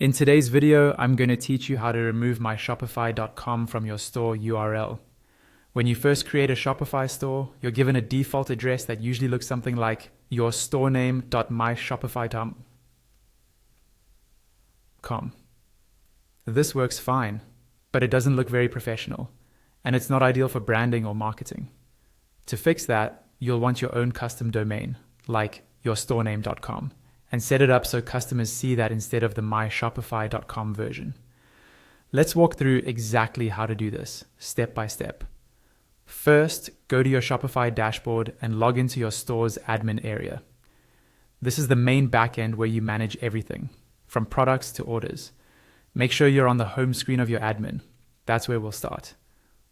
In today's video, I'm going to teach you how to remove myshopify.com from your store URL. When you first create a Shopify store, you're given a default address that usually looks something like yourstorename.myshopify.com. This works fine, but it doesn't look very professional, and it's not ideal for branding or marketing. To fix that, you'll want your own custom domain, like yourstorename.com, and set it up so customers see that instead of the myshopify.com version. Let's walk through exactly how to do this, step by step. First, go to your Shopify dashboard and log into your store's admin area. This is the main backend where you manage everything, from products to orders. Make sure you're on the home screen of your admin. That's where we'll start.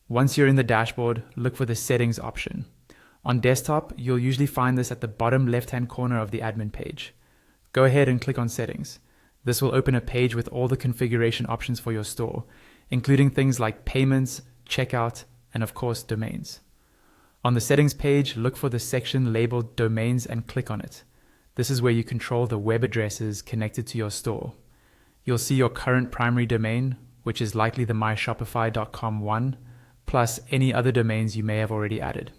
Once you're in the dashboard, look for the settings option. On desktop, you'll usually find this at the bottom left-hand corner of the admin page. Go ahead and click on settings. This will open a page with all the configuration options for your store, including things like payments, checkout, and of course, domains. On the settings page, look for the section labeled domains and click on it. This is where you control the web addresses connected to your store. You'll see your current primary domain, which is likely the myshopify.com one, plus any other domains you may have already added.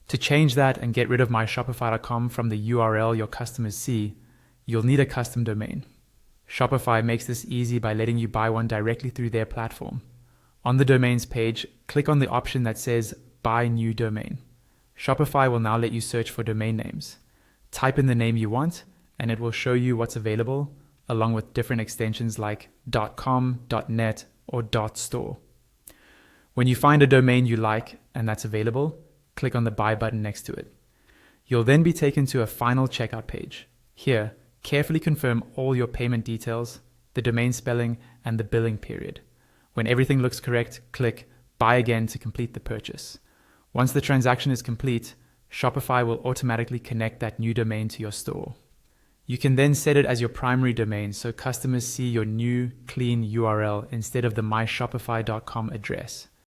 To change that and get rid of myshopify.com from the URL your customers see, you'll need a custom domain. Shopify makes this easy by letting you buy one directly through their platform. On the domains page, click on the option that says Buy New Domain. Shopify will now let you search for domain names. Type in the name you want, and it will show you what's available, along with different extensions like .com, .net, or .store. When you find a domain you like and that's available, click on the Buy button next to it. You'll then be taken to a final checkout page. Here, carefully confirm all your payment details, the domain spelling, and the billing period. When everything looks correct, click Buy Again to complete the purchase. Once the transaction is complete, Shopify will automatically connect that new domain to your store. You can then set it as your primary domain so customers see your new, clean URL instead of the myshopify.com address.